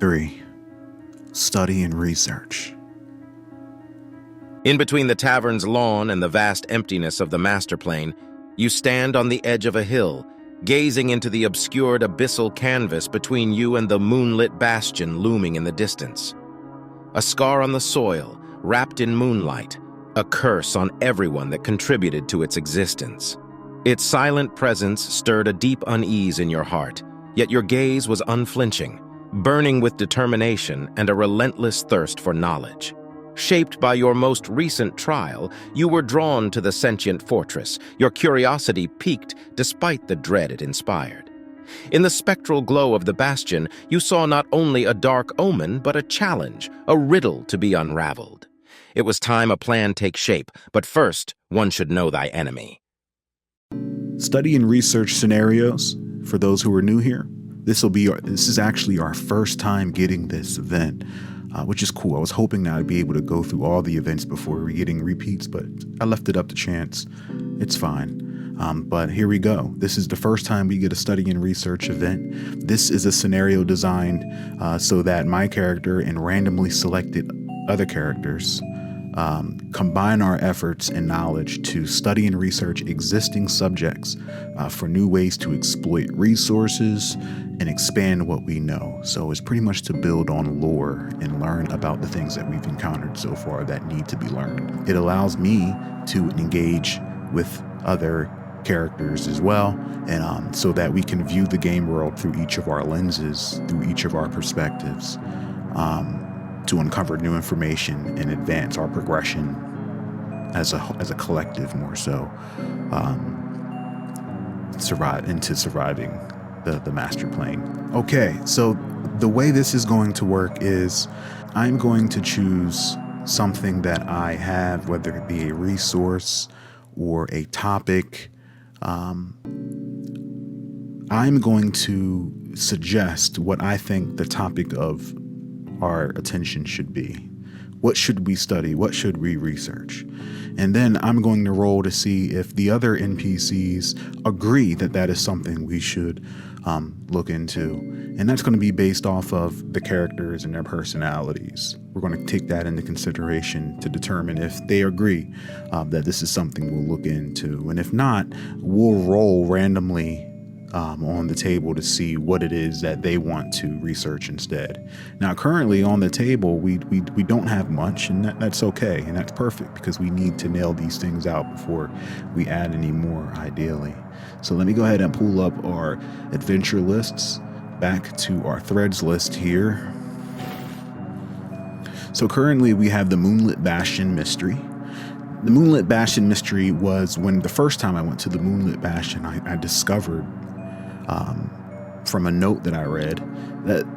3. Study and research. In between the tavern's lawn and the vast emptiness of the master plane, you stand on the edge of a hill, gazing into the obscured abyssal canvas between you and the moonlit bastion looming in the distance. A scar on the soil, wrapped in moonlight, a curse on everyone that contributed to its existence. Its silent presence stirred a deep unease in your heart, yet your gaze was unflinching, burning with determination and a relentless thirst for knowledge. Shaped by your most recent trial, you were drawn to the sentient fortress, your curiosity piqued despite the dread it inspired. In the spectral glow of the bastion, you saw not only a dark omen, but a challenge, a riddle to be unraveled. It was time a plan take shape, but first, one should know thy enemy. Study and research scenarios. For those who are new here, this is actually our first time getting this event. Which is cool. I was hoping that I'd be able to go through all the events before we're getting repeats, but I left it up to chance. It's fine. But here we go. This is the first time we get a study and research event. This is a scenario designed so that my character and randomly selected other characters combine our efforts and knowledge to study and research existing subjects for new ways to exploit resources and expand what we know. So it's pretty much to build on lore and learn about the things that we've encountered so far that need to be learned. It allows me to engage with other characters as well, and so that we can view the game world through each of our lenses, through each of our perspectives, to uncover new information and advance our progression as a collective, more so, surviving the master plane. Okay, so the way this is going to work is I'm going to choose something that I have, whether it be a resource or a topic. I'm going to suggest what I think the topic of our attention should be. What should we study? What should we research? And then I'm going to roll to see if the other NPCs agree that that is something we should look into. And that's going to be based off of the characters and their personalities. We're going to take that into consideration to determine if they agree that this is something we'll look into. And if not, we'll roll randomly on the table to see what it is that they want to research instead. Now, currently on the table, we don't have much, and that's okay, and that's perfect because we need to nail these things out before we add any more, ideally. So let me go ahead and pull up our adventure lists back to our threads list here. So currently we have the Moonlit Bastion Mystery. The Moonlit Bastion Mystery was when the first time I went to the Moonlit Bastion, I discovered from a note that I read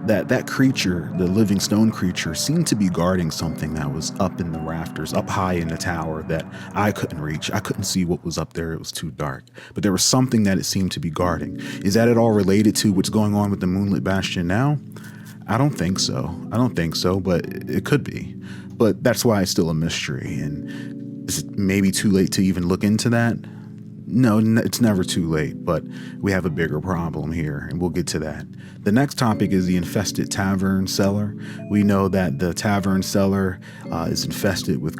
that creature, the living stone creature, seemed to be guarding something that was up in the rafters, up high in the tower that I couldn't reach. I couldn't see what was up there. It was too dark. But there was something that it seemed to be guarding. Is that at all related to what's going on with the Moonlit Bastion now? I don't think so. But it could be. But that's why it's still a mystery. And is it maybe too late to even look into that? No, it's never too late, but we have a bigger problem here, and we'll get to that. The next topic is the infested tavern cellar. We know that the tavern cellar is infested with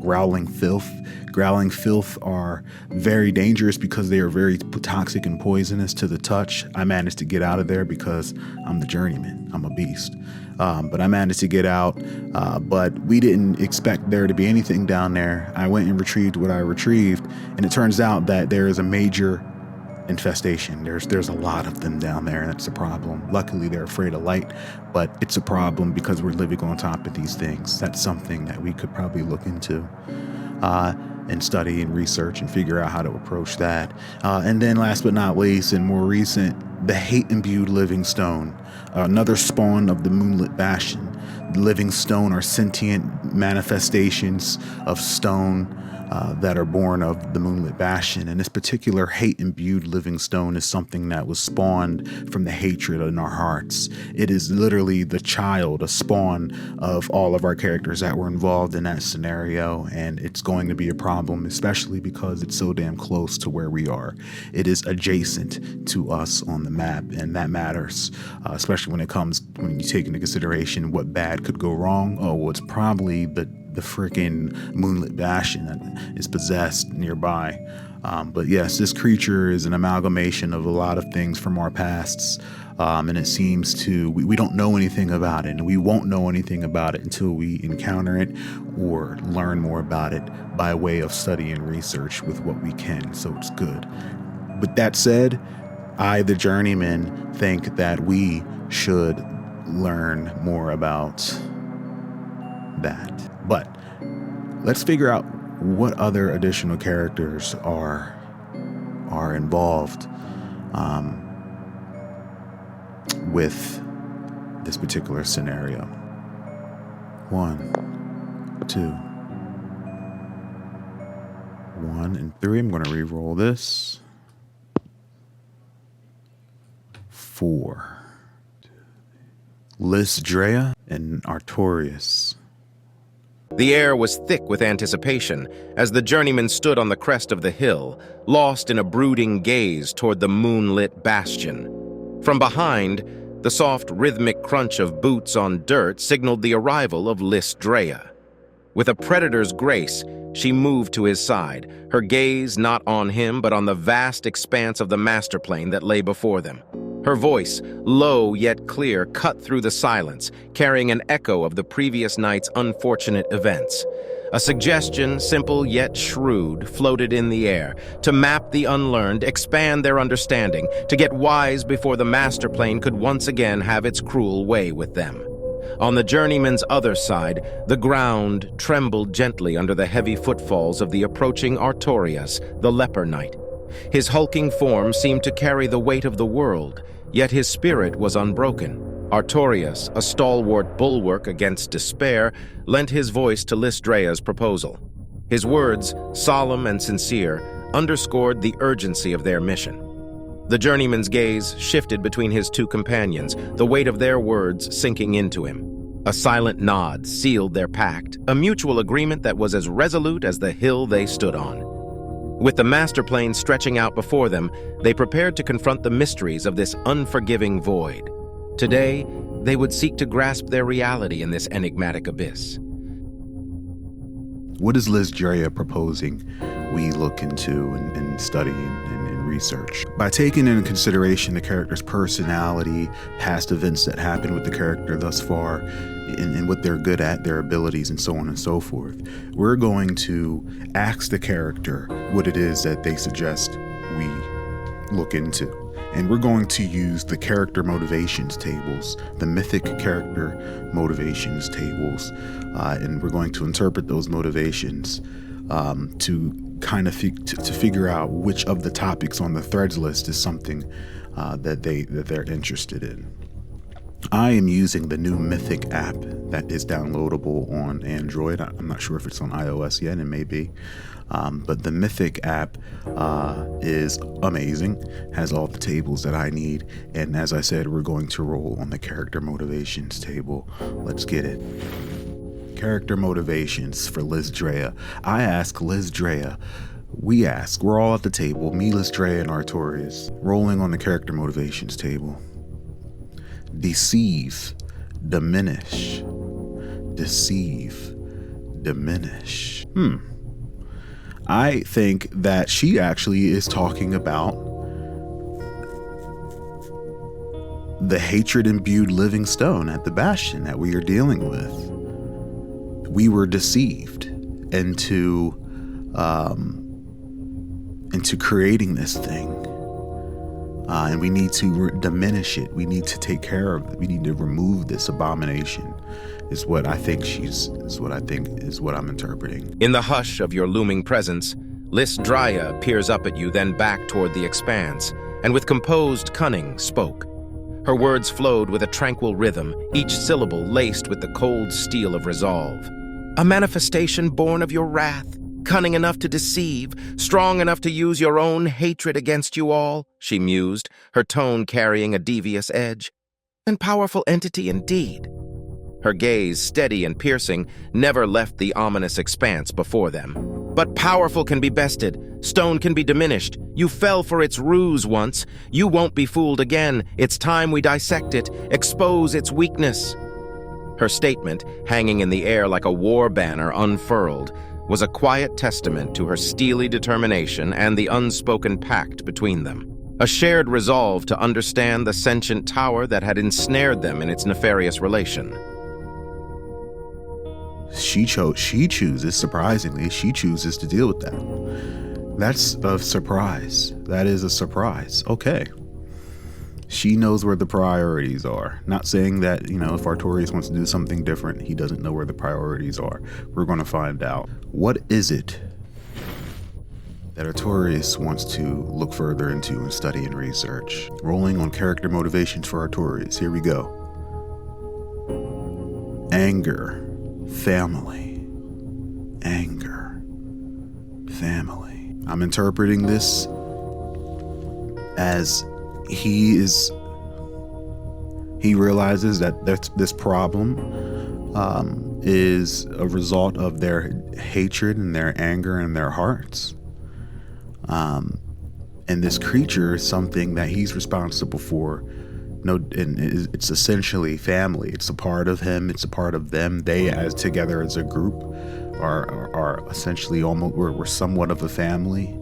growling filth. Growling filth are very dangerous because they are very toxic and poisonous to the touch. I managed to get out of there because I'm the journeyman. I'm a beast. But I managed to get out, but we didn't expect there to be anything down there. I went and retrieved what I retrieved, and it turns out that there is a major infestation. There's a lot of them down there, and that's a problem. Luckily, they're afraid of light, but it's a problem because we're living on top of these things. That's something that we could probably look into and study and research and figure out how to approach that. And then last but not least, and more recent, the hate-imbued living stone, another spawn of the Moonlit Bastion. Living stone are sentient manifestations of stone that are born of the Moonlit Bastion. And this particular hate-imbued living stone is something that was spawned from the hatred in our hearts. It is literally the child, a spawn of all of our characters that were involved in that scenario, and it's going to be a problem, especially because it's so damn close to where we are. It is adjacent to us on the map, and that matters, especially when you take into consideration what bad could go wrong. Oh, well, it's probably the freaking Moonlit Bastion that is possessed nearby. But yes, this creature is an amalgamation of a lot of things from our pasts, and it seems to, we don't know anything about it, and we won't know anything about it until we encounter it or learn more about it by way of study and research with what we can, so it's good. With that said, I, the journeyman, think that we should learn more about that. But let's figure out what other additional characters are involved with this particular scenario. 1, 2, 1, and 3. I'm going to re-roll this. 4. Lysdrea and Artorias. The air was thick with anticipation as the journeyman stood on the crest of the hill, lost in a brooding gaze toward the moonlit bastion. From behind, the soft rhythmic crunch of boots on dirt signaled the arrival of Lysdrea. With a predator's grace, she moved to his side, her gaze not on him but on the vast expanse of the master plane that lay before them. Her voice, low yet clear, cut through the silence, carrying an echo of the previous night's unfortunate events. A suggestion, simple yet shrewd, floated in the air, to map the unlearned, expand their understanding, to get wise before the master plane could once again have its cruel way with them. On the journeyman's other side, the ground trembled gently under the heavy footfalls of the approaching Artorias, the leper knight. His hulking form seemed to carry the weight of the world, yet his spirit was unbroken. Artorias, a stalwart bulwark against despair, lent his voice to Lysdrea's proposal. His words, solemn and sincere, underscored the urgency of their mission. The journeyman's gaze shifted between his two companions, the weight of their words sinking into him. A silent nod sealed their pact, a mutual agreement that was as resolute as the hill they stood on. With the master plane stretching out before them, they prepared to confront the mysteries of this unforgiving void. Today, they would seek to grasp their reality in this enigmatic abyss. What is Lysdrea proposing we look into and study and research? By taking into consideration the character's personality, past events that happened with the character thus far, and what they're good at, their abilities, and so on and so forth, we're going to ask the character what it is that they suggest we look into. And we're going to use the character motivations tables, the mythic character motivations tables, and we're going to interpret those motivations to kind of to figure out which of the topics on the threads list is something that they're interested in. I am using the new Mythic app that is downloadable on Android. I'm not sure if it's on iOS yet, it may be. But the Mythic app is amazing, has all the tables that I need. And as I said, we're going to roll on the character motivations table. Let's get it. Character motivations for Lysdrea. I ask Lysdrea. We're all at the table, me, Lysdrea, and Artorias, rolling on the character motivations table. Deceive, diminish. Deceive, diminish. I think that she actually is talking about the hatred-imbued living stone at the Bastion that we are dealing with. We were deceived into creating this thing. And we need to diminish it. We need to take care of it. We need to remove this abomination. Is what I'm interpreting. In the hush of your looming presence, Lysdrea peers up at you, then back toward the expanse, and with composed cunning spoke. Her words flowed with a tranquil rhythm, each syllable laced with the cold steel of resolve. A manifestation born of your wrath, Cunning enough to deceive, strong enough to use your own hatred against you all, she mused, her tone carrying a devious edge. An powerful entity indeed. Her gaze, steady and piercing, never left the ominous expanse before them. But powerful can be bested, stone can be diminished. You fell for its ruse once. You won't be fooled again. It's time we dissect it, expose its weakness. Her statement, hanging in the air like a war banner unfurled, was a quiet testament to her steely determination and the unspoken pact between them. A shared resolve to understand the sentient tower that had ensnared them in its nefarious relation. She chooses, surprisingly, she chooses to deal with that. That's a surprise. That is a surprise. Okay. She knows where the priorities are. Not saying that, if Artorias wants to do something different, he doesn't know where the priorities are. We're going to find out. What is it that Artorias wants to look further into and study and research? Rolling on character motivations for Artorias. Here we go. Anger. Family. Anger. Family. I'm interpreting this as he realizes that this problem is a result of their hatred and their anger in their hearts. And this creature is something that he's responsible for. And it's essentially family. It's a part of him. It's a part of them. They, as together as a group, are essentially almost we're somewhat of a family,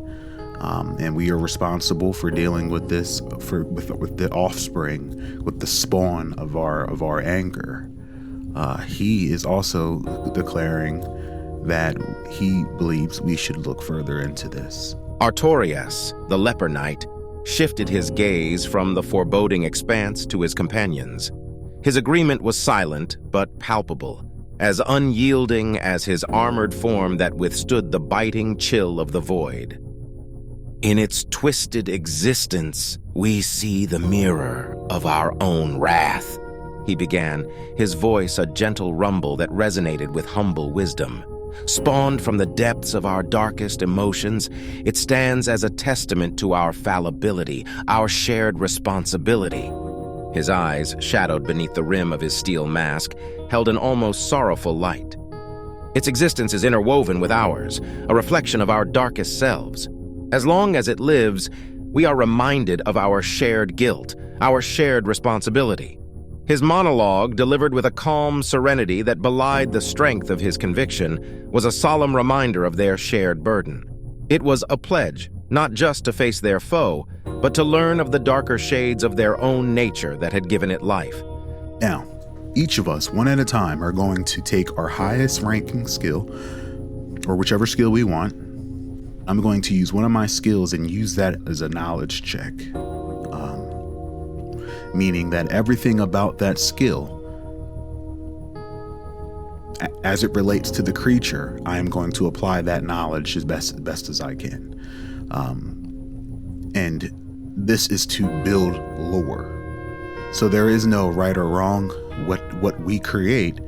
and we are responsible for dealing with this with the offspring, with the spawn of our anger. He is also declaring that he believes we should look further into this. Artorias, the leper knight, shifted his gaze from the foreboding expanse to his companions. His agreement was silent but palpable, as unyielding as his armored form that withstood the biting chill of the void. In its twisted existence, we see the mirror of our own wrath, he began, his voice a gentle rumble that resonated with humble wisdom. Spawned from the depths of our darkest emotions, it stands as a testament to our fallibility, our shared responsibility. His eyes, shadowed beneath the rim of his steel mask, held an almost sorrowful light. Its existence is interwoven with ours, a reflection of our darkest selves. As long as it lives, we are reminded of our shared guilt, our shared responsibility. His monologue, delivered with a calm serenity that belied the strength of his conviction, was a solemn reminder of their shared burden. It was a pledge, not just to face their foe, but to learn of the darker shades of their own nature that had given it life. Now, each of us, one at a time, are going to take our highest ranking skill, or whichever skill we want. I'm going to use one of my skills and use that as a knowledge check. Meaning that everything about that skill, as it relates to the creature, I am going to apply that knowledge as best as I can. And this is to build lore. So there is no right or wrong. What we create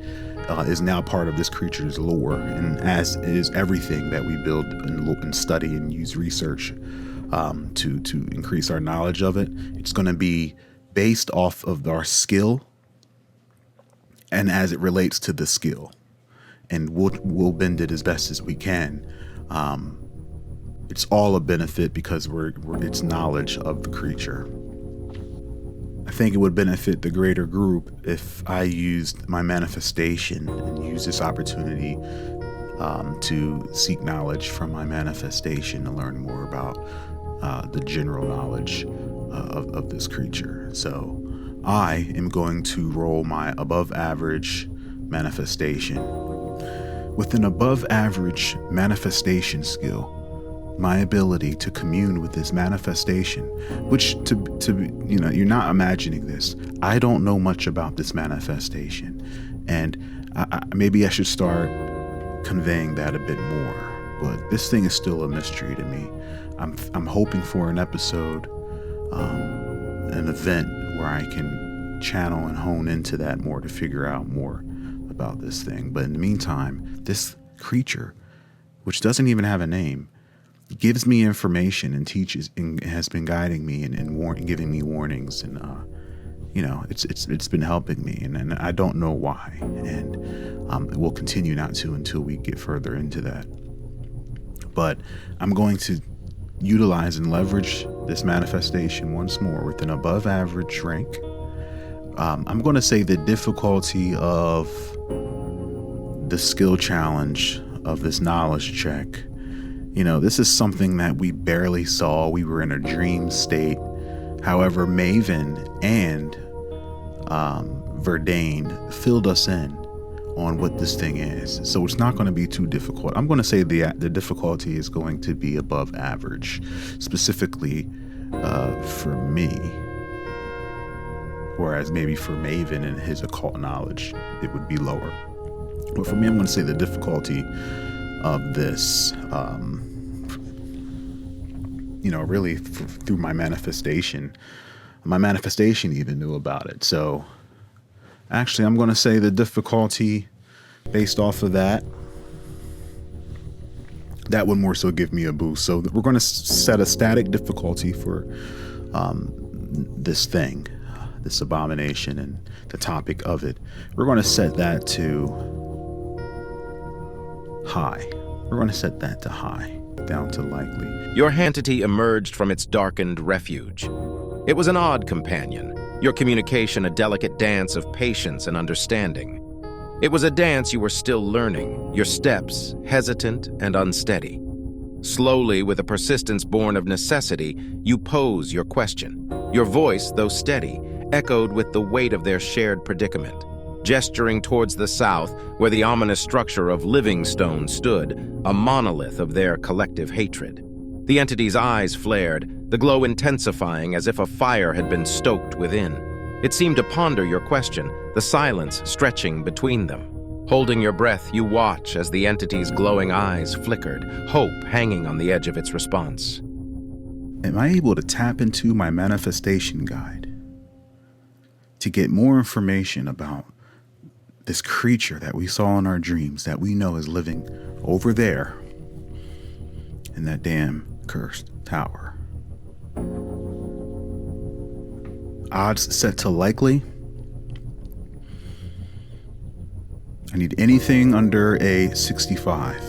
is now part of this creature's lore, and as is everything that we build and study and use research to increase our knowledge of it. It's going to be based off of our skill and as it relates to the skill, and we'll bend it as best as we can. It's all a benefit because it's knowledge of the creature. I think it would benefit the greater group if I used my manifestation and use this opportunity to seek knowledge from my manifestation to learn more about the general knowledge of this creature. So I am going to roll my above average manifestation. With an above average manifestation skill, my ability to commune with this manifestation, which you're not imagining this. I don't know much about this manifestation, and maybe I should start conveying that a bit more. But this thing is still a mystery to me. I'm hoping for an episode, an event where I can channel and hone into that more to figure out more about this thing. But in the meantime, this creature which doesn't even have a name, gives me information and teaches and has been guiding me and giving me warnings, and it's been helping me, and I don't know why, and it will continue not to until we get further into that. But I'm going to utilize and leverage this manifestation once more with an above average rank. I'm going to say the difficulty of the skill challenge of this knowledge check. This is something that we barely saw. We were in a dream state. However, Maven and Verdane filled us in on what this thing is. So it's not going to be too difficult. I'm going to say the difficulty is going to be above average, specifically for me. Whereas maybe for Maven and his occult knowledge, it would be lower. But for me, I'm going to say the difficulty of this, really through my manifestation. My manifestation even knew about it. So actually, I'm going to say the difficulty based off of that would more so give me a boost. So we're going to set a static difficulty for this thing, this abomination and the topic of it. We're going to set that to high. We're going to set that to high, down to likely. Your entity emerged from its darkened refuge. It was an odd companion, your communication a delicate dance of patience and understanding. It was a dance you were still learning, your steps hesitant and unsteady. Slowly, with a persistence born of necessity, you pose your question. Your voice, though steady, echoed with the weight of their shared predicament. Gesturing towards the south, where the ominous structure of Livingstone stood, a monolith of their collective hatred. The entity's eyes flared, the glow intensifying as if a fire had been stoked within. It seemed to ponder your question, the silence stretching between them. Holding your breath, you watch as the entity's glowing eyes flickered, hope hanging on the edge of its response. Am I able to tap into my manifestation guide to get more information about this creature that we saw in our dreams that we know is living over there in that damn cursed tower? Odds set to likely. I need anything under a 65.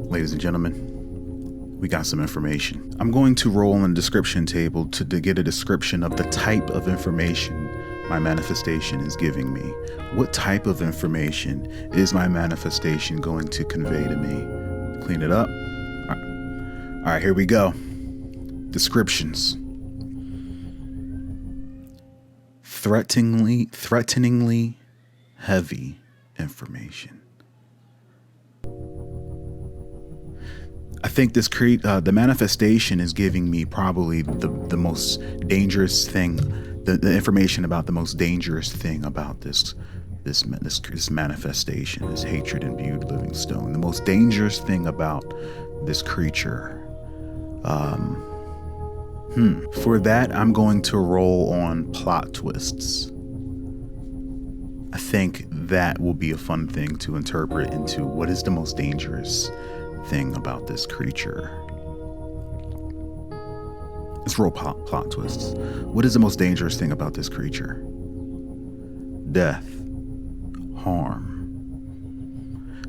Ladies and gentlemen, we got some information. I'm going to roll in the description table to get a description of the type of information my manifestation is giving me. What type of information is my manifestation going to convey to me? Clean it up. All right, here we go. Descriptions. Threateningly heavy information. I think this the manifestation is giving me probably the most dangerous thing, the information about the most dangerous thing about this manifestation, this hatred imbued Livingstone. The most dangerous thing about this creature. For that, I'm going to roll on plot twists. I think that will be a fun thing to interpret into what is the most dangerous thing about this creature. Let's roll plot twists. What is the most dangerous thing about this creature? Death, harm.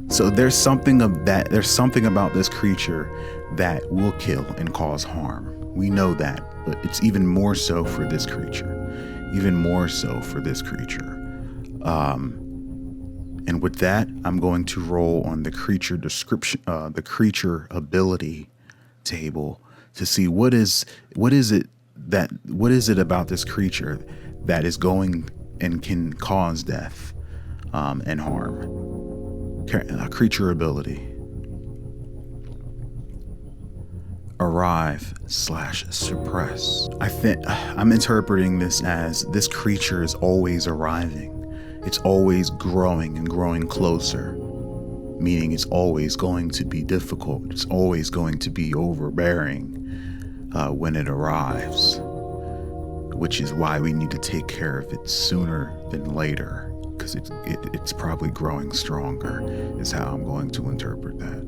So there's something about this creature that will kill and cause harm. We know that, but it's even more so for this creature. And with that, I'm going to roll on the creature description, the creature ability table to see what is it about this creature that is going and can cause death and harm. Creature ability. arrive/suppress. I'm interpreting this as this creature is always arriving. It's always growing and growing closer, meaning it's always going to be difficult. It's always going to be overbearing when it arrives, which is why we need to take care of it sooner than later, because it's probably growing stronger, is how I'm going to interpret that.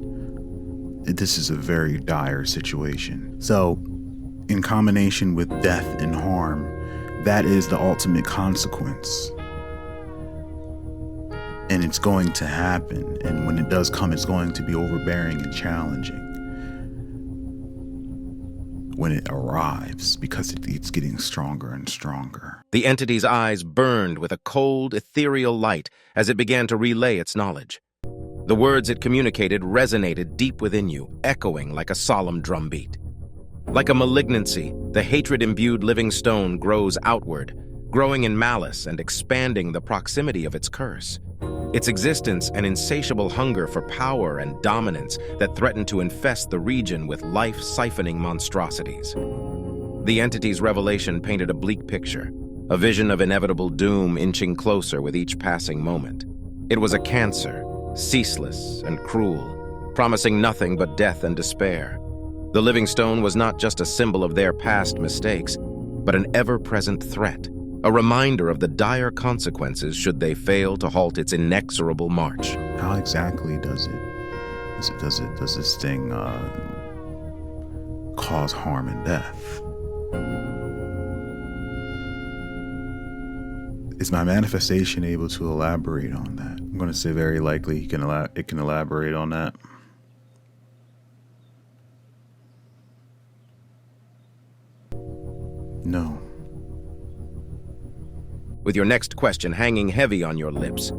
This is a very dire situation. So, in combination with death and harm, that is the ultimate consequence. And it's going to happen. And when it does come, it's going to be overbearing and challenging when it arrives, because it's getting stronger and stronger. The entity's eyes burned with a cold, ethereal light as it began to relay its knowledge. The words it communicated resonated deep within you, echoing like a solemn drumbeat. Like a malignancy, the hatred-imbued living stone grows outward, growing in malice and expanding the proximity of its curse. Its existence an insatiable hunger for power and dominance that threatened to infest the region with life-siphoning monstrosities. The entity's revelation painted a bleak picture, a vision of inevitable doom inching closer with each passing moment. It was a cancer, ceaseless and cruel, promising nothing but death and despair. The living stone was not just a symbol of their past mistakes, but an ever-present threat, a reminder of the dire consequences should they fail to halt its inexorable march. How exactly does this thing cause harm and death? Is my manifestation able to elaborate on that? I'm going to say very likely it can elaborate on that. No. With your next question hanging heavy on your lips,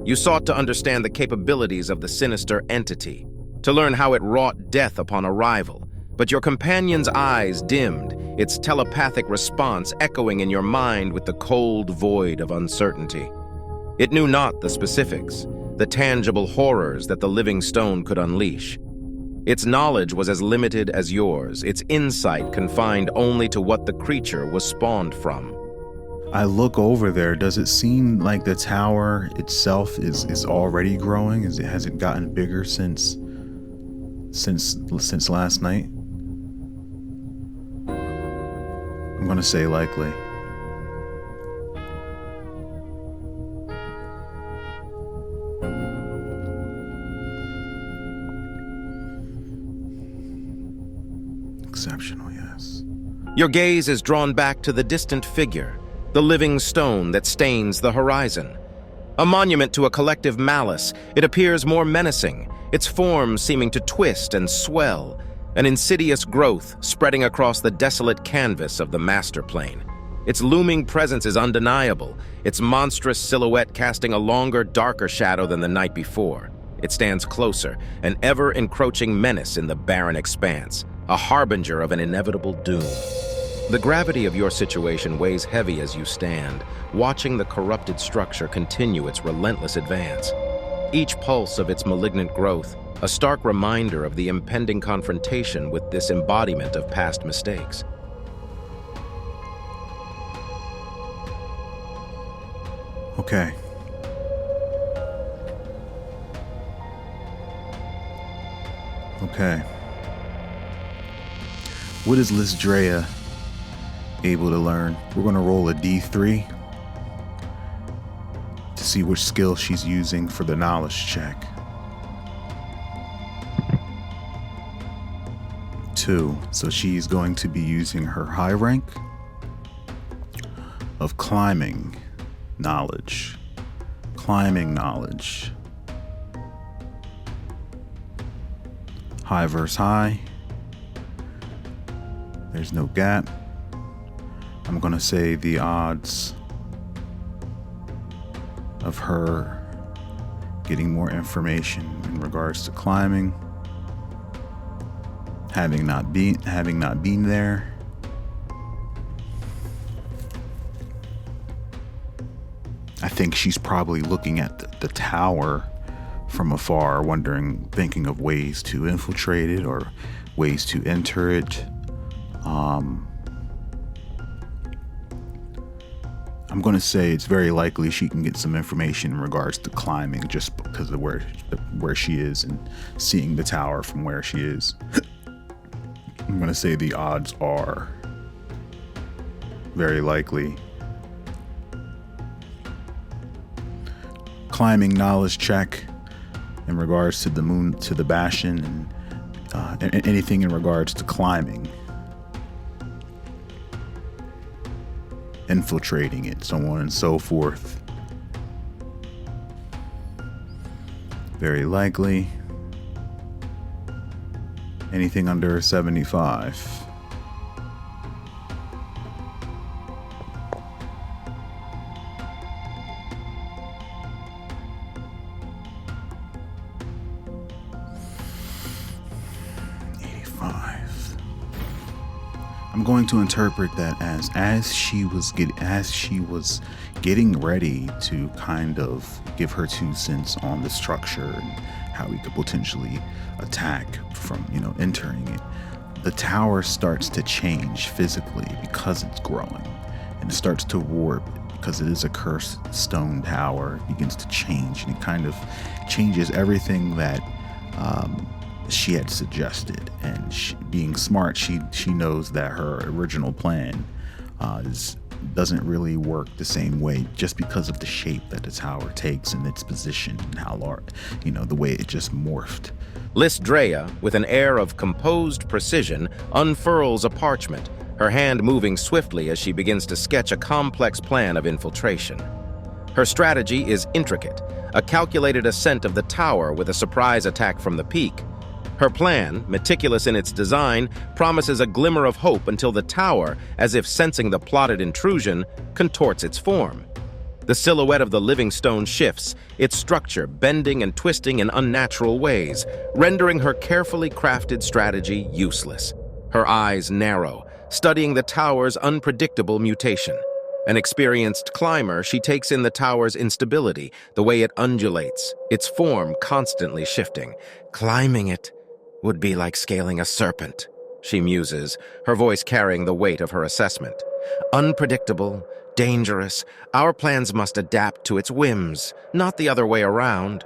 you sought to understand the capabilities of the sinister entity, to learn how it wrought death upon arrival, but your companion's eyes dimmed, its telepathic response echoing in your mind with the cold void of uncertainty. It knew not the specifics, the tangible horrors that the living stone could unleash. Its knowledge was as limited as yours, its insight confined only to what the creature was spawned from. I look over there. Does it seem like the tower itself is already growing? Has it gotten bigger since last night? I'm gonna say likely. Exceptional, yes. Your gaze is drawn back to the distant figure, the living stone that stains the horizon. A monument to a collective malice, it appears more menacing, its form seeming to twist and swell, an insidious growth spreading across the desolate canvas of the master plane. Its looming presence is undeniable, its monstrous silhouette casting a longer, darker shadow than the night before. It stands closer, an ever-encroaching menace in the barren expanse, a harbinger of an inevitable doom. The gravity of your situation weighs heavy as you stand, watching the corrupted structure continue its relentless advance. Each pulse of its malignant growth, a stark reminder of the impending confrontation with this embodiment of past mistakes. Okay. Okay. What is Lisdrea able to learn? We're going to roll a D3 to see which skill she's using for the knowledge check. 2. So she's going to be using her high rank of climbing knowledge. Climbing knowledge. High versus high. There's no gap. I'm going to say the odds of her getting more information in regards to climbing, having not been there. I think she's probably looking at the tower from afar, thinking of ways to infiltrate it or ways to enter it. I'm going to say it's very likely she can get some information in regards to climbing just because of where she is and seeing the tower from where she is. I'm going to say the odds are very likely. Climbing knowledge check in regards to the Bastion, and anything in regards to climbing. Infiltrating it, so on and so forth. Very likely. Anything under 75. I'm going to interpret that as she was getting ready to kind of give her 2 cents on the structure and how we could potentially attack from, entering it. The tower starts to change physically because it's growing, and it starts to warp because it is a cursed stone tower. It begins to change, and it kind of changes everything that she had suggested. And being smart, she knows that her original plan doesn't really work the same way, just because of the shape that the tower takes and its position and how large, the way it just morphed. Lysdrea, with an air of composed precision, unfurls a parchment, her hand moving swiftly as she begins to sketch a complex plan of infiltration. Her strategy is intricate, a calculated ascent of the tower with a surprise attack from the peak. Her plan, meticulous in its design, promises a glimmer of hope until the tower, as if sensing the plotted intrusion, contorts its form. The silhouette of the living stone shifts, its structure bending and twisting in unnatural ways, rendering her carefully crafted strategy useless. Her eyes narrow, studying the tower's unpredictable mutation. An experienced climber, she takes in the tower's instability, the way it undulates, its form constantly shifting. Climbing it would be like scaling a serpent, she muses, her voice carrying the weight of her assessment. Unpredictable, dangerous, our plans must adapt to its whims, not the other way around.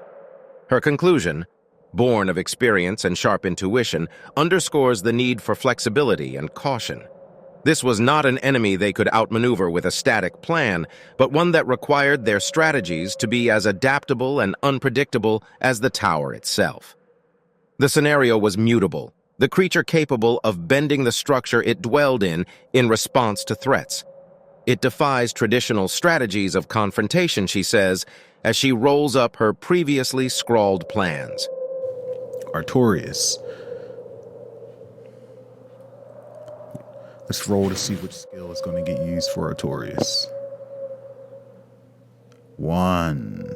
Her conclusion, born of experience and sharp intuition, underscores the need for flexibility and caution. This was not an enemy they could outmaneuver with a static plan, but one that required their strategies to be as adaptable and unpredictable as the tower itself. The scenario was mutable, the creature capable of bending the structure it dwelled in response to threats. It defies traditional strategies of confrontation, she says, as she rolls up her previously scrawled plans. Artorias. Let's roll to see which skill is going to get used for Artorias. 1.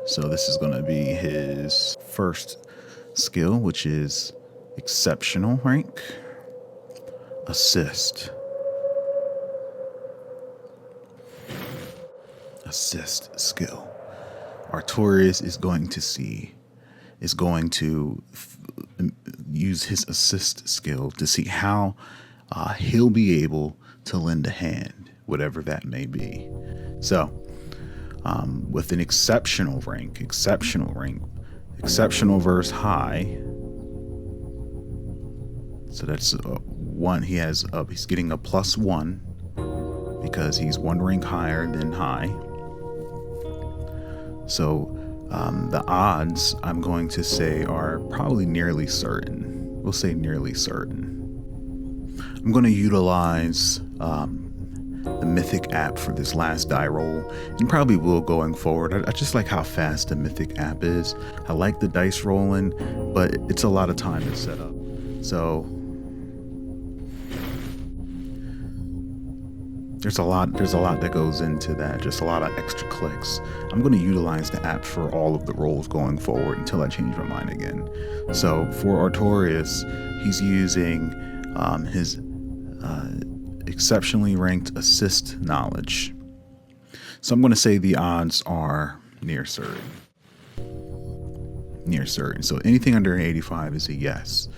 So this is going to be his first skill, which is exceptional rank. Assist skill. Artorias is going to use his assist skill to see how he'll be able to lend a hand, whatever that may be. So with an exceptional rank, exceptional versus high. So that's 1. He's getting a +1 because he's 1 rank higher than high. So the odds, I'm going to say, are probably nearly certain. We'll say nearly certain. I'm going to utilize the Mythic app for this last die roll, and probably will going forward. I just like how fast the Mythic app is. I like the dice rolling, but it's a lot of time to set up. So there's a lot that goes into that, just a lot of extra clicks. I'm going to utilize the app for all of the rolls going forward until I change my mind again. So for Artorias, he's using his exceptionally ranked assist knowledge. So I'm going to say the odds are near certain. So anything under an 85 is a yes.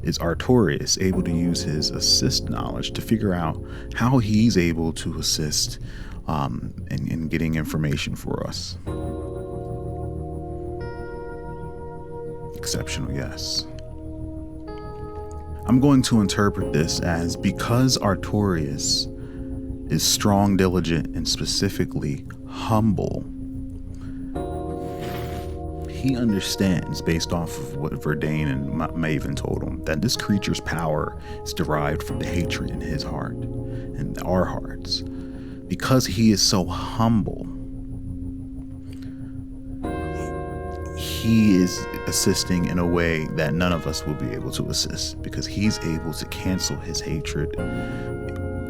is Artorias able to use his assist knowledge to figure out how he's able to assist in getting information for us. Exceptional, yes. I'm going to interpret this as, because Artorias is strong, diligent, and specifically humble, he understands, based off of what Verdane and Maven told him, that this creature's power is derived from the hatred in his heart and our hearts. Because he is so humble, he is assisting in a way that none of us will be able to assist, because he's able to cancel his hatred,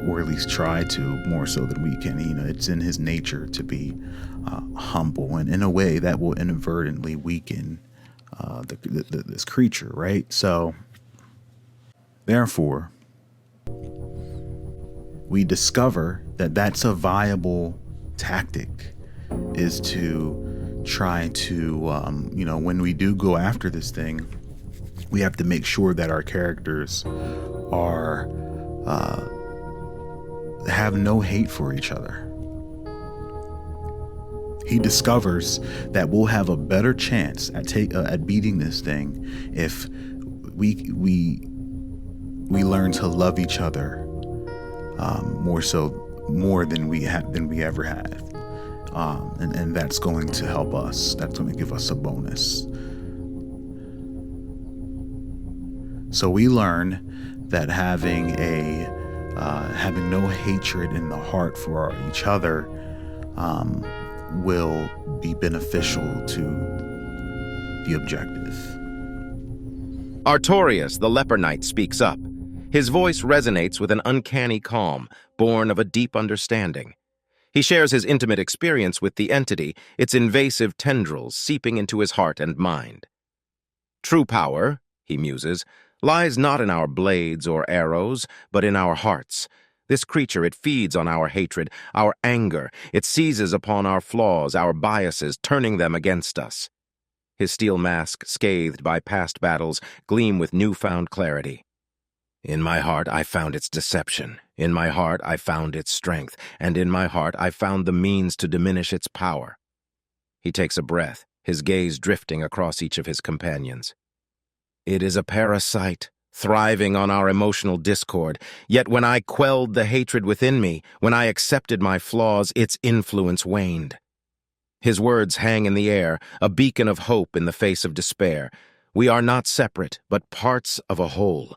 or at least try to, more so than we can. You know, it's in his nature to be humble, and in a way that will inadvertently weaken this creature, right? So, therefore, we discover that that's a viable tactic, is to try to, when we do go after this thing, we have to make sure that our characters are have no hate for each other. He discovers that we'll have a better chance at beating this thing if we learn to love each other more than we ever have, and that's going to help us. That's going to give us a bonus. So we learn that having no hatred in the heart for each other will be beneficial to the objective. Artorias, the leper knight, speaks up. His voice resonates with an uncanny calm, born of a deep understanding. He shares his intimate experience with the entity, its invasive tendrils seeping into his heart and mind. True power, he muses, lies not in our blades or arrows, but in our hearts. This creature, it feeds on our hatred, our anger. It seizes upon our flaws, our biases, turning them against us. His steel mask, scathed by past battles, gleam with newfound clarity. In my heart I found its deception. In my heart I found its strength. And in my heart I found the means to diminish its power. He takes a breath, his gaze drifting across each of his companions. It is a parasite, thriving on our emotional discord. Yet when I quelled the hatred within me, when I accepted my flaws, its influence waned. His words hang in the air, a beacon of hope in the face of despair. We are not separate, but parts of a whole.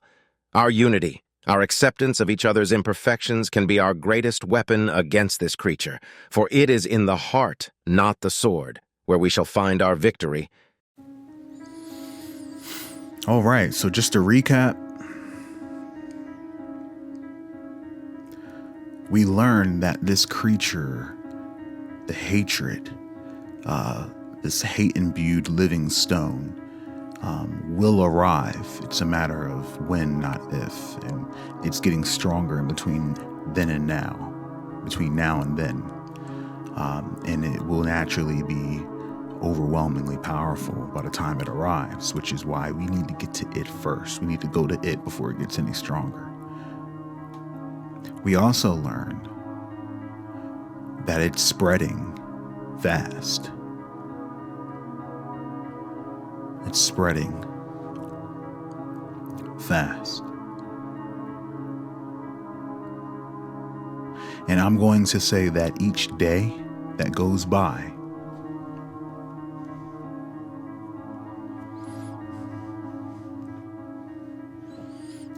Our unity, our acceptance of each other's imperfections can be our greatest weapon against this creature, for it is in the heart, not the sword, where we shall find our victory. All right, so just to recap, we learned that this creature, the hatred, this hate-imbued living stone, will arrive. It's a matter of when, not if, and it's getting stronger in between then and now, between now and then, and it will naturally be overwhelmingly powerful by the time it arrives, which is why we need to get to it first. We need to go to it before it gets any stronger. We also learned that it's spreading fast. It's spreading fast. And I'm going to say that each day that goes by,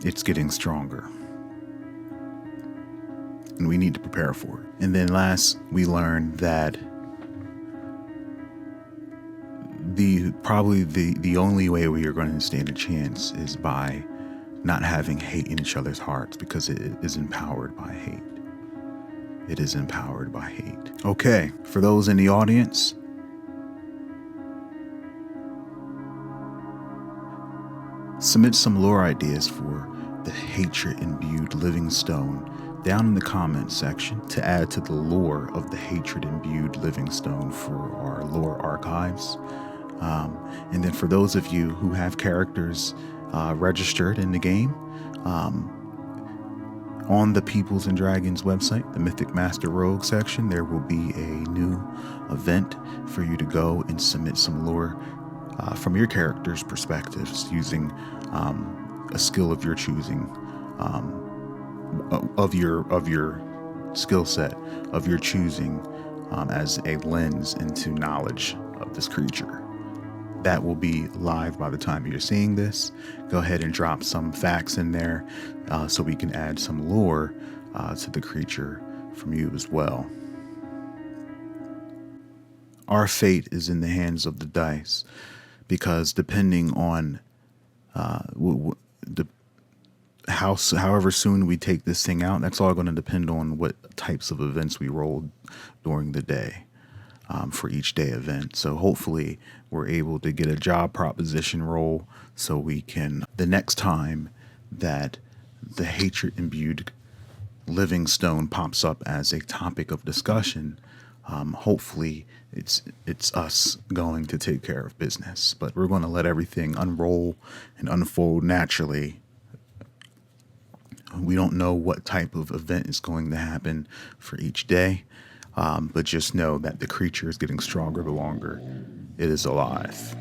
it's getting stronger. And we need to prepare for it. And then last, we learned that probably the only way we are going to stand a chance is by not having hate in each other's hearts, because it is empowered by hate. It is empowered by hate. Okay, for those in the audience, submit some lore ideas for the hatred-imbued living stone down in the comments section to add to the lore of the hatred-imbued living stone for our lore archives. And then for those of you who have characters registered in the game. On the Peoplz and Dragons website, the Mythic Master Rogue section, there will be a new event for you to go and submit some lore from your character's perspectives using a skill of your choosing, of your skill set of your choosing, as a lens into knowledge of this creature. That will be live by the time you're seeing this. Go ahead and drop some facts in there so we can add some lore to the creature from you as well. Our fate is in the hands of the dice, because depending on however soon we take this thing out, that's all going to depend on what types of events we roll during the day. For each day event. So hopefully we're able to get a job proposition roll so we can, the next time that the hatred imbued living stone pops up as a topic of discussion, hopefully it's us going to take care of business. But we're going to let everything unroll and unfold naturally. We don't know what type of event is going to happen for each day. But just know that the creature is getting stronger the longer it is alive.